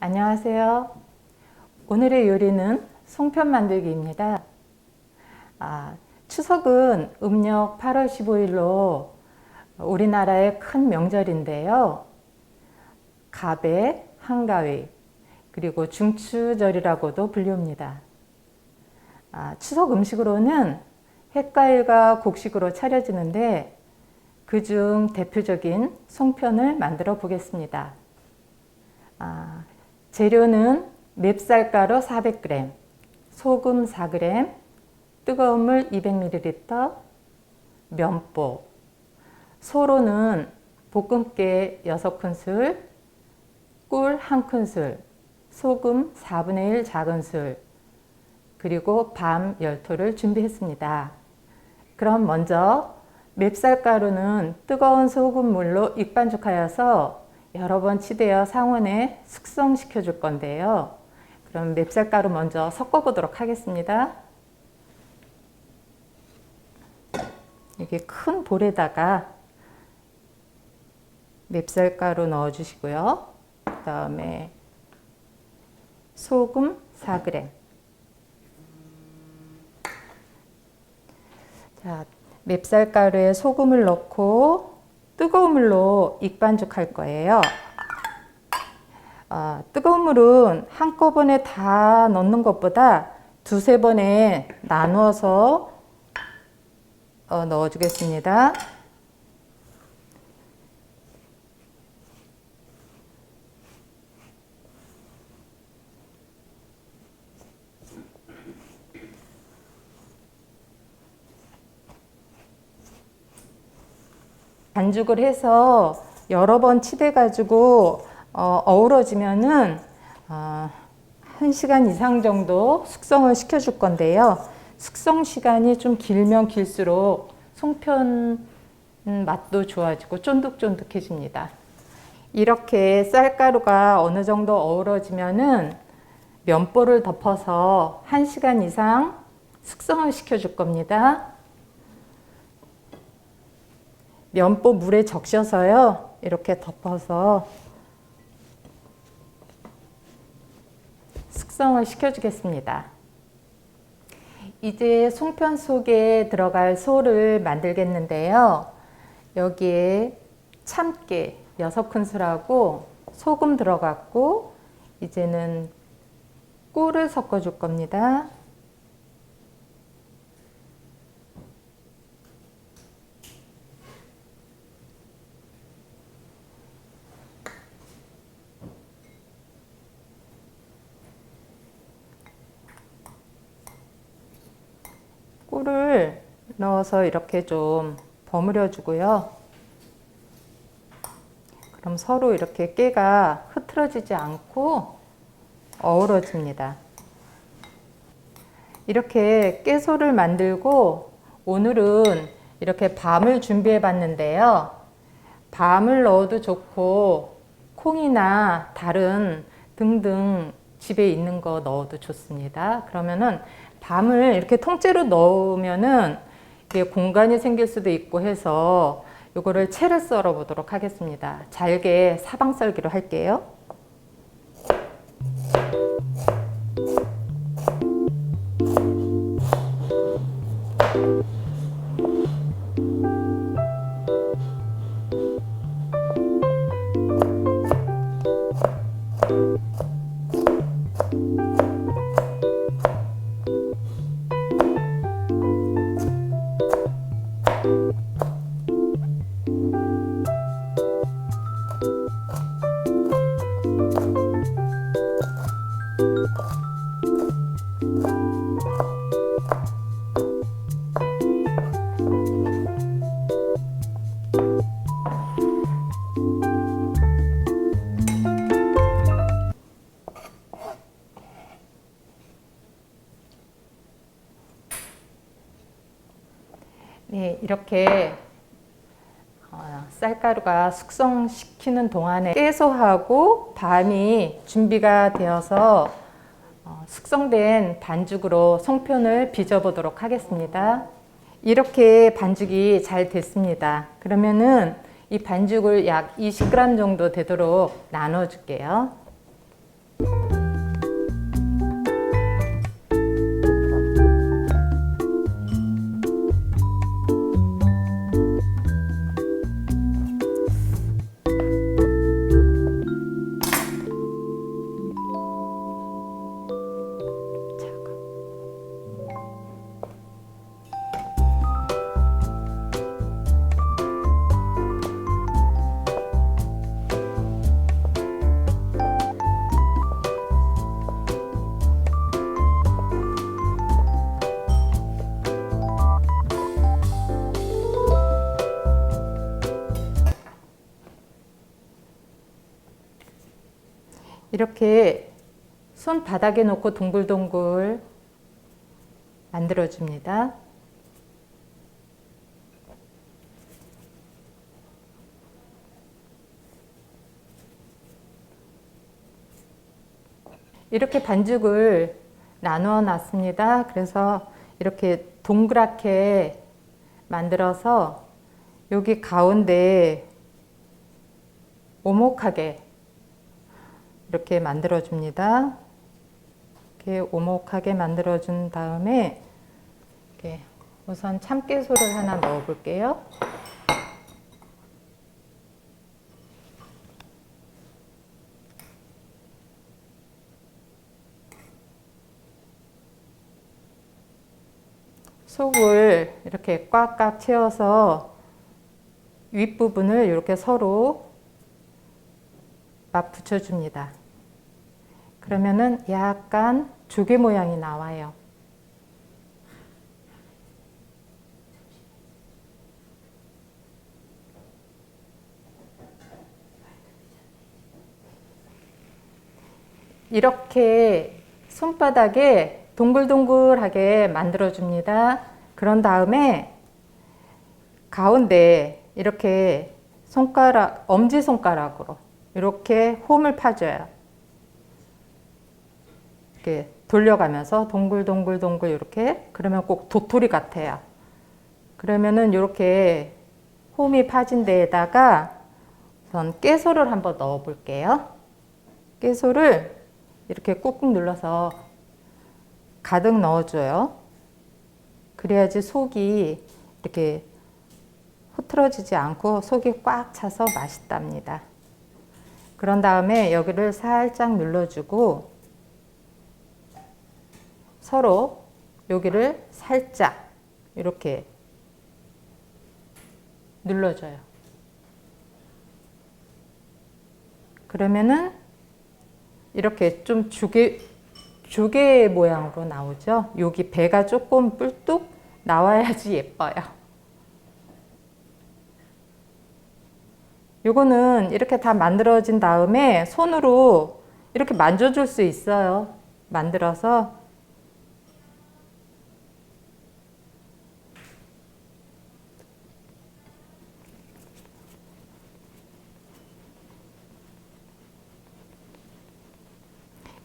안녕하세요. 오늘의 요리는 송편 만들기입니다. 추석은 음력 8월 15일로 우리나라의 큰 명절인데요. 가배, 한가위, 그리고 중추절이라고도 불립니다. 추석 음식으로는 햇과일과 곡식으로 차려지는데 그중 대표적인 송편을 만들어 보겠습니다. 재료는 맵쌀가루 400g, 소금 4g, 뜨거운 물 200ml, 면보, 소로는 볶음깨 6큰술, 꿀 1큰술, 소금 4분의 1 작은술, 그리고 밤 10토를 준비했습니다. 그럼 먼저 맵쌀가루는 뜨거운 소금물로 익반죽하여서 여러 번 치대어 상온에 숙성시켜 줄 건데요. 그럼 맵쌀가루 먼저 섞어 보도록 하겠습니다. 이렇게 큰 볼에다가 맵쌀가루 넣어 주시고요. 그 다음에 소금 4g. 자, 맵쌀가루에 소금을 넣고 뜨거운 물로 익반죽할 거예요. 뜨거운 물은 한꺼번에 다 넣는 것보다 두세 번에 나누어서 넣어주겠습니다. 반죽을 해서 여러 번 치대 가지고 어우러지면은 1시간 이상 정도 숙성을 시켜 줄 건데요. 숙성 시간이 좀 길면 길수록 송편 맛도 좋아지고 쫀득쫀득해집니다. 이렇게 쌀가루가 어느 정도 어우러지면은 면보를 덮어서 1시간 이상 숙성을 시켜 줄 겁니다. 면보 물에 적셔서요. 이렇게 덮어서 숙성을 시켜주겠습니다. 이제 송편 속에 들어갈 소를 만들겠는데요. 여기에 참깨 6큰술하고 소금 들어갔고 이제는 꿀을 섞어 줄 겁니다. 꿀을 넣어서 이렇게 좀 버무려 주고요. 그럼 서로 이렇게 깨가 흐트러지지 않고 어우러집니다. 이렇게 깨소를 만들고 오늘은 이렇게 밤을 준비해 봤는데요. 밤을 넣어도 좋고 콩이나 다른 등등 집에 있는 거 넣어도 좋습니다. 그러면은 밤을 이렇게 통째로 넣으면은 이게 공간이 생길 수도 있고 해서 요거를 채를 썰어 보도록 하겠습니다. 잘게 사방 썰기로 할게요. 네, 이렇게 쌀가루가 숙성시키는 동안에 깨소하고 밤이 준비가 되어서 숙성된 반죽으로 송편을 빚어보도록 하겠습니다. 이렇게 반죽이 잘 됐습니다. 그러면은 이 반죽을 약 20g 정도 되도록 나눠 줄게요. 이렇게 손바닥에 놓고 동글동글 만들어줍니다. 이렇게 반죽을 나누어 놨습니다. 그래서 이렇게 동그랗게 만들어서 여기 가운데 오목하게 이렇게 만들어 줍니다. 이렇게 오목하게 만들어 준 다음에 이렇게 우선 참깨소를 하나 넣어 볼게요. 속을 이렇게 꽉꽉 채워서 윗부분을 이렇게 서로 맞붙여 줍니다. 그러면은 약간 조개 모양이 나와요. 이렇게 손바닥에 동글동글하게 만들어 줍니다. 그런 다음에 가운데 이렇게 손가락, 엄지손가락으로 이렇게 홈을 파줘요. 이렇게 돌려가면서 동글동글동글 이렇게. 그러면 꼭 도토리 같아요. 그러면은 이렇게 홈이 파진 데에다가 우선 깨소를 한번 넣어 볼게요. 깨소를 이렇게 꾹꾹 눌러서 가득 넣어줘요. 그래야지 속이 이렇게 흐트러지지 않고 속이 꽉 차서 맛있답니다. 그런 다음에 여기를 살짝 눌러주고 서로 여기를 살짝 이렇게 눌러줘요. 그러면은 이렇게 좀 조개 모양으로 나오죠. 여기 배가 조금 뿔뚝 나와야지 예뻐요. 요거는 이렇게 다 만들어진 다음에 손으로 이렇게 만져줄 수 있어요. 만들어서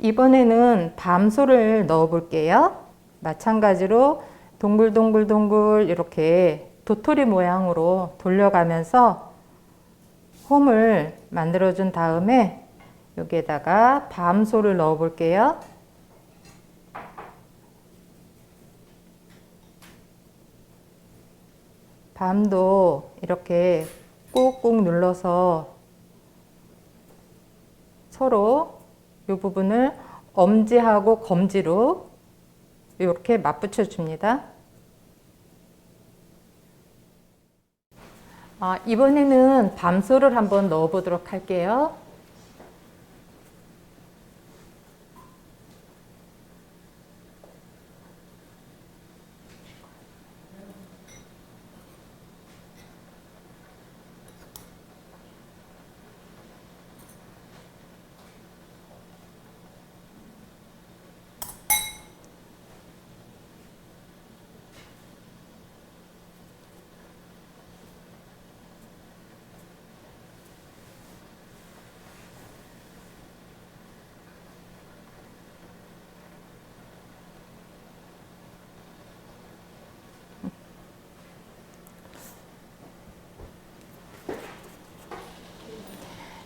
이번에는 밤소를 넣어 볼게요. 마찬가지로 동글동글동글 이렇게 도토리 모양으로 돌려가면서 홈을 만들어 준 다음에 여기에다가 밤소를 넣어 볼게요. 밤도 이렇게 꾹꾹 눌러서 서로 이 부분을 엄지하고 검지로 이렇게 맞붙여 줍니다. 이번에는 밤소를 한번 넣어 보도록 할게요.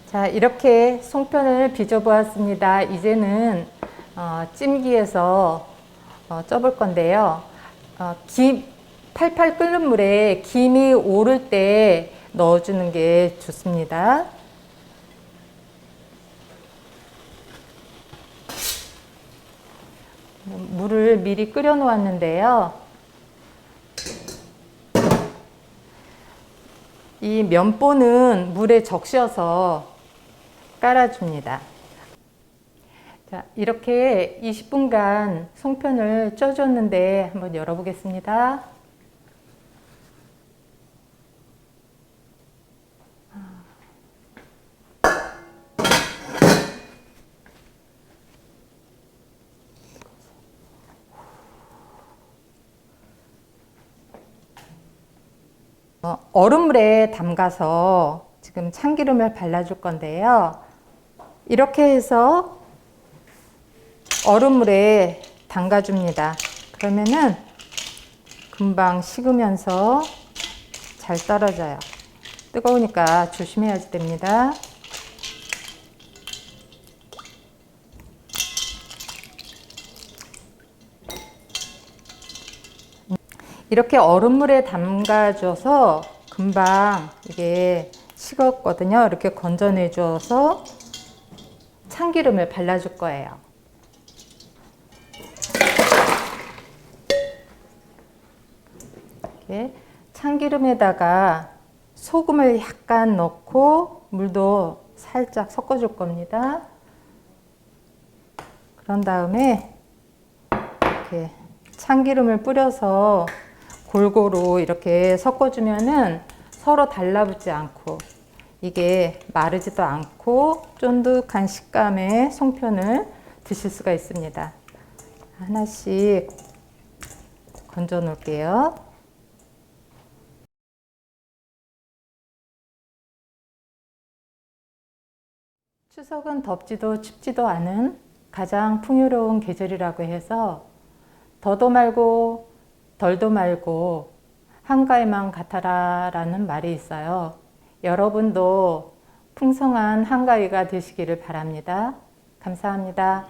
자, 이렇게 송편을 빚어 보았습니다. 이제는 찜기에서 쪄볼 건데요. 팔팔 끓는 물에 김이 오를 때 넣어주는 게 좋습니다. 물을 미리 끓여 놓았는데요. 이 면보는 물에 적셔서 깔아줍니다. 자, 이렇게 20분간 송편을 쪄줬는데 한번 열어보겠습니다. 얼음물에 담가서 지금 참기름을 발라줄 건데요. 이렇게 해서 얼음물에 담가줍니다. 그러면은 금방 식으면서 잘 떨어져요. 뜨거우니까 조심해야지 됩니다. 이렇게 얼음물에 담가줘서 금방 이게 식었거든요. 이렇게 건져내줘서 참기름을 발라줄 거예요. 이렇게 참기름에다가 소금을 약간 넣고 물도 살짝 섞어줄 겁니다. 그런 다음에 이렇게 참기름을 뿌려서 골고루 이렇게 섞어주면은 서로 달라붙지 않고 이게 마르지도 않고 쫀득한 식감의 송편을 드실 수가 있습니다. 하나씩 건져 놓을게요. 추석은 덥지도 춥지도 않은 가장 풍요로운 계절이라고 해서 더도 말고 덜도 말고 한가위만 같아라 라는 말이 있어요. 여러분도 풍성한 한가위가 되시기를 바랍니다. 감사합니다.